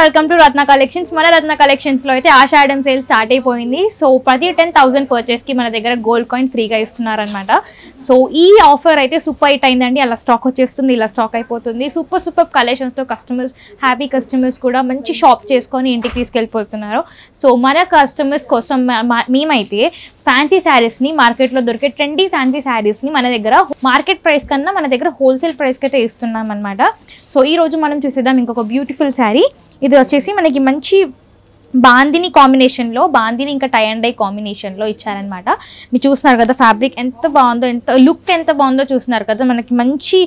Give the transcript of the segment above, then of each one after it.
Welcome to Ratna collections. మన రత్న collections లో అయితే ఆషాఢం సేల్ స్టార్ట్ అయిపోయింది. సో ప్రతి 10,000 పర్చేస్ కి మన దగ్గర గోల్డ్ కాయిన్ ఫ్రీగా ఇస్తున్నారనమాట. సో ఈ ఆఫర్ అయితే సూపర్ హిట్ అయిందండి. అలా స్టాక్ వచ్చేస్తుంది, ఇలా స్టాక్ అయిపోతుంది. సూపర్ కలెక్షన్స్ తో కస్టమర్స్ హ్యాపీ కస్టమర్స్ కూడా మంచి షాప్ చేసుకొని ఇంటికి తీసుకెళ్ళిపోతున్నారు. సో మన కస్టమర్స్ కోసం మేమైతే ఫ్యాన్సీ శారీస్ని మార్కెట్లో దొరికే ట్రెండీ ఫ్యాన్సీ శారీస్ని మన దగ్గర మార్కెట్ ప్రైస్ కన్నా మన దగ్గర హోల్సేల్ ప్రైస్కి అయితే ఇస్తున్నాం అనమాట. సో ఈ రోజు మనం చూసేద్దాం ఇంకొక బ్యూటిఫుల్ శారీ. ఇది వచ్చేసి మనకి మంచి బాందిని కాంబినేషన్లో, బాందిని ఇంకా టై అండ్ డై కాంబినేషన్లో ఇచ్చారనమాట. మీరు చూస్తున్నారు కదా ఫ్యాబ్రిక్ ఎంత బాగుందో, లుక్ ఎంత బాగుందో చూస్తున్నారు కదా. మనకి మంచి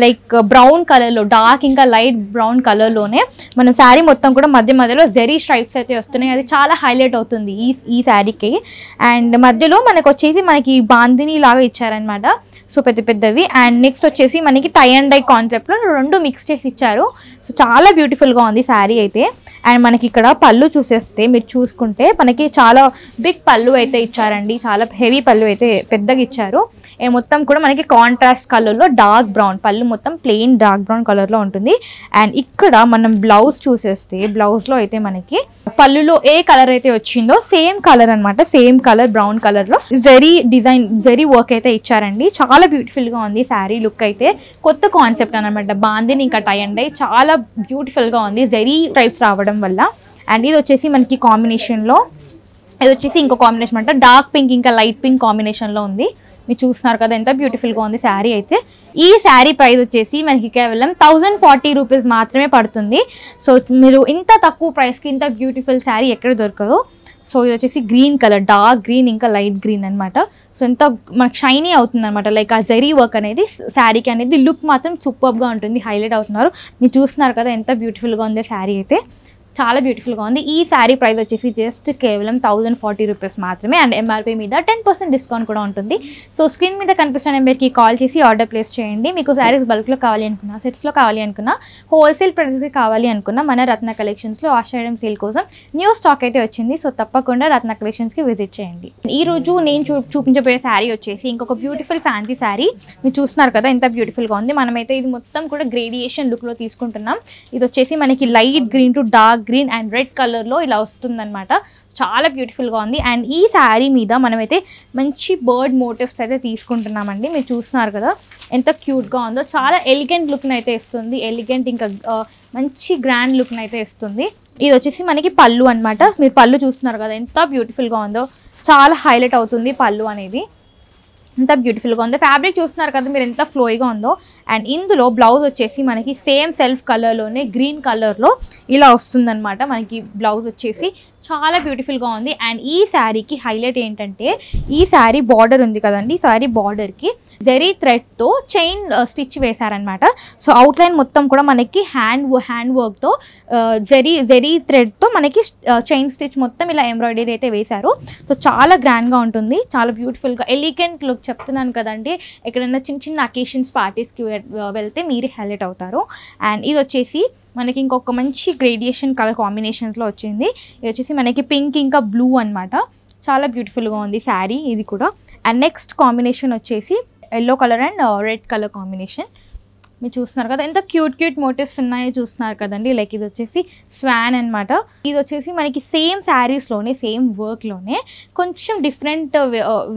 లైక్ బ్రౌన్ కలర్లో, డార్క్ ఇంకా లైట్ బ్రౌన్ కలర్లోనే మనం శారీ మొత్తం కూడా మధ్యలో జెరీ స్ట్రైప్స్ అయితే వస్తున్నాయి. అది చాలా హైలైట్ అవుతుంది ఈ శారీకి. అండ్ మధ్యలో మనకి బాందిని లాగా ఇచ్చారనమాట. సో పెద్దవి. అండ్ నెక్స్ట్ వచ్చేసి మనకి టై అండ్ డై కాన్సెప్ట్లో రెండు మిక్స్ చేసి ఇచ్చారు. సో చాలా బ్యూటిఫుల్గా ఉంది శారీ అయితే. అండ్ మనకి ఇక్కడ పళ్ళు చూసేస్తే మీరు చూసుకుంటే మనకి చాలా బిగ్ పళ్ళు అయితే ఇచ్చారండి. చాలా హెవీ పళ్ళు అయితే పెద్దగా ఇచ్చారు. మొత్తం కూడా మనకి కాంట్రాస్ట్ కలర్లో డార్క్ బ్రౌన్ పళ్ళు, మొత్తం ప్లెయిన్ డార్క్ బ్రౌన్ కలర్లో ఉంటుంది. అండ్ ఇక్కడ మనం బ్లౌజ్ చూసేస్తే బ్లౌజ్లో అయితే మనకి పళ్ళులో ఏ కలర్ అయితే వచ్చిందో సేమ్ కలర్ అనమాట. సేమ్ కలర్ బ్రౌన్ కలర్లో జరీ వర్క్ అయితే ఇచ్చారండి. చాలా బ్యూటిఫుల్గా ఉంది శారీ లుక్ అయితే. కొత్త కాన్సెప్ట్ అనమాట. బాందిని ఇంకా టై అండ్ డై చాలా బ్యూటిఫుల్గా ఉంది జరీ టైప్స్ రావడం వల్ల. అండ్ ఇది వచ్చేసి మనకి కాంబినేషన్లో, ఇది వచ్చేసి ఇంకో కాంబినేషన్ అంటే డార్క్ పింక్ ఇంకా లైట్ పింక్ కాంబినేషన్లో ఉంది. మీరు చూస్తున్నారు కదా ఎంత బ్యూటిఫుల్గా ఉంది శారీ అయితే. ఈ శారీ ప్రైస్ వచ్చేసి మనకి కేవలం 1040 రూపీస్ మాత్రమే పడుతుంది. సో మీరు ఇంత తక్కువ ప్రైస్కి ఇంత బ్యూటిఫుల్ శారీ ఎక్కడ దొరకదు. సో ఇది వచ్చేసి గ్రీన్ కలర్, డార్క్ గ్రీన్ ఇంకా లైట్ గ్రీన్ అనమాట. సో ఎంత మనకి షైనీ అవుతుంది అనమాట. లైక్ ఆ జరీ వర్క్ అనేది శారీకి అనేది లుక్ మాత్రం సూపర్గా ఉంటుంది, హైలైట్ అవుతున్నారు. మీరు చూస్తున్నారు కదా ఎంత బ్యూటిఫుల్గా ఉంది శారీ అయితే. చాలా బ్యూటిఫుల్గా ఉంది. ఈ శారీ ప్రైస్ వచ్చేసి జస్ట్ కేవలం 1040 రూపీస్ మాత్రమే. అండ్ ఎంఆర్పీ మీద 10% డిస్కౌంట్ కూడా ఉంటుంది. సో స్క్రీన్ మీద కనిపిస్తున్న నెంబర్కి కాల్ చేసి ఆర్డర్ ప్లేస్ చేయండి. మీకు శారీస్ బల్క్లో కావాలి అనుకున్నా, సెట్స్లో కావాలి అనుకున్నా, హోల్సేల్ ప్రైస్కి కావాలి అనుకున్నా మన రత్న కలెక్షన్స్లో ఆషాఢం సేల్ కోసం న్యూ స్టాక్ అయితే వచ్చింది. సో తప్పకుండా రత్న కలెక్షన్స్కి విజిట్ చేయండి. ఈ రోజు నేను చూపించబోయే శారీ వచ్చేసి ఇంకొక బ్యూటిఫుల్ ఫ్యాన్సీ శారీ. మీరు చూస్తున్నారు కదా ఎంత బ్యూటిఫుల్గా ఉంది. మనమైతే ఇది మొత్తం కూడా గ్రేడియేషన్ లుక్లో తీసుకుంటున్నాం. ఇది వచ్చేసి మనకి light green to dark green and red కలర్లో ఇలా వస్తుందన్నమాట. చాలా బ్యూటిఫుల్గా ఉంది. అండ్ ఈ శారీ మీద మనమైతే మంచి బర్డ్ మోటివ్స్ అయితే తీసుకుంటున్నామండి. మీరు చూస్తున్నారు కదా ఎంత క్యూట్గా ఉందో. చాలా ఎలిగెంట్ లుక్ని అయితే ఇస్తుంది. ఎలిగెంట్ ఇంకా మంచి గ్రాండ్ లుక్ని అయితే ఇస్తుంది. ఇది వచ్చేసి మనకి పళ్ళు అనమాట. మీరు పళ్ళు చూస్తున్నారు కదా ఎంత బ్యూటిఫుల్గా ఉందో. చాలా హైలైట్ అవుతుంది పళ్ళు అనేది. ఎంత బ్యూటిఫుల్గా ఉందో. ఫ్యాబ్రిక్ చూస్తున్నారు కదా మీరు ఎంత ఫ్లోయిగా ఉందో. అండ్ ఇందులో బ్లౌజ్ వచ్చేసి మనకి సేమ్ సెల్ఫ్ కలర్లోనే గ్రీన్ కలర్లో ఇలా వస్తుందన్నమాట. మనకి బ్లౌజ్ వచ్చేసి చాలా బ్యూటిఫుల్గా ఉంది. అండ్ ఈ శారీకి హైలైట్ ఏంటంటే ఈ శారీ బార్డర్ ఉంది కదండి, శారీ బార్డర్కి జరీ థ్రెడ్తో చైన్ స్టిచ్ వేశారనమాట. సో అవుట్లైన్ మొత్తం కూడా మనకి హ్యాండ్ వర్క్తో జరీ థ్రెడ్తో మనకి చైన్ స్టిచ్ మొత్తం ఇలా ఎంబ్రాయిడరీ అయితే వేశారు. సో చాలా గ్రాండ్గా ఉంటుంది, చాలా బ్యూటిఫుల్గా ఎలిగెంట్ లుక్. చెప్తున్నాను కదండి, ఎక్కడైనా చిన్న అకేషన్స్ పార్టీస్కి వెళ్తే మీరు హైలైట్ అవుతారు. అండ్ ఇది వచ్చేసి మనకి ఇంకొక మంచి గ్రేడియేషన్ కలర్ కాంబినేషన్స్లో వచ్చింది. ఇది వచ్చేసి మనకి పింక్ ఇంకా బ్లూ అనమాట. చాలా బ్యూటిఫుల్గా ఉంది శారీ ఇది కూడా. అండ్ నెక్స్ట్ కాంబినేషన్ వచ్చేసి yellow colour and red colour combination. మీరు చూస్తున్నారు కదా ఎంత క్యూట్ మోటివ్స్ ఉన్నాయో చూస్తున్నారు కదండి. లైక్ ఇది వచ్చేసి స్వాన్ అనమాట. ఇది వచ్చేసి మనకి సేమ్ శారీస్లోనే సేమ్ వర్క్లోనే కొంచెం డిఫరెంట్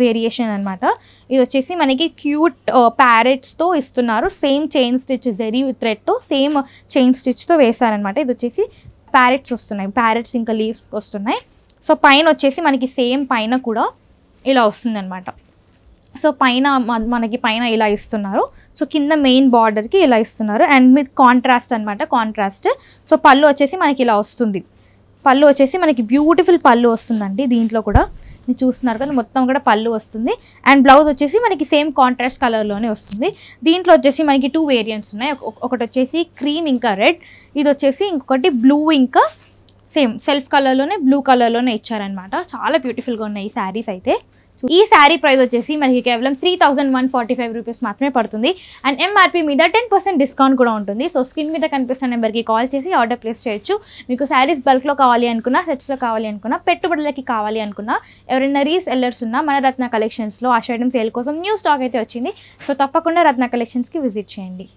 వేరియేషన్ అనమాట. ఇది వచ్చేసి మనకి క్యూట్ ప్యారెట్స్తో ఇస్తున్నారు. సేమ్ చైన్ స్టిచ్ జరీ థ్రెడ్తో సేమ్ చైన్ స్టిచ్తో వేశారనమాట. ఇది వచ్చేసి ప్యారెట్స్ వస్తున్నాయి, ప్యారెట్స్ ఇంకా లీవ్స్ వస్తున్నాయి. సో పైన వచ్చేసి మనకి సేమ్ పైన కూడా ఇలా వస్తుంది అనమాట. సో మనకి పైన ఇలా ఇస్తున్నారు. సో కింద మెయిన్ బార్డర్కి ఇలా ఇస్తున్నారు. అండ్ విత్ కాంట్రాస్ట్ అనమాట, కాంట్రాస్ట్. సో పళ్ళు వచ్చేసి మనకి ఇలా వస్తుంది. పళ్ళు వచ్చేసి మనకి బ్యూటిఫుల్ పళ్ళు వస్తుందండి. దీంట్లో కూడా మీరు చూస్తున్నారు కదా మొత్తం కూడా పళ్ళు వస్తుంది. అండ్ బ్లౌజ్ వచ్చేసి మనకి సేమ్ కాంట్రాస్ట్ కలర్లోనే వస్తుంది. దీంట్లో వచ్చేసి మనకి 2 వేరియంట్స్ ఉన్నాయి. ఒకటి వచ్చేసి క్రీమ్ ఇంకా రెడ్, ఇది వచ్చేసి ఇంకొకటి బ్లూ ఇంకా సేమ్ సెల్ఫ్ కలర్లోనే బ్లూ కలర్లోనే ఇచ్చారనమాట. చాలా బ్యూటిఫుల్గా ఉన్నాయి ఈ శారీస్ అయితే. ఈ శారీ ప్రైస్ వచ్చేసి మనకి కేవలం 3145 రూపీస్ మాత్రమే పడుతుంది. అండ్ ఎంఆర్పీ మీద 10% డిస్కౌంట్ కూడా ఉంటుంది. సో స్క్రీన్ మీద కనిపిస్తున్న నెంబర్కి కాల్ చేసి ఆర్డర్ ప్లేస్ చేయొచ్చు. మీకు శారీస్ బల్క్లో కావాలి అనుకున్నా, సెట్స్లో కావాలి అనుకున్నా, పెట్టుబడులకి కావాలి అనుకున్నా, ఎవరైనా రీసెల్లర్స్ ఉన్నా మన రత్న కలెక్షన్స్లో ఆషాఢం సేల్ కోసం న్యూ స్టాక్ అయితే వచ్చింది. సో తప్పకుండా రత్న కలెక్షన్స్కి విజిట్ చేయండి.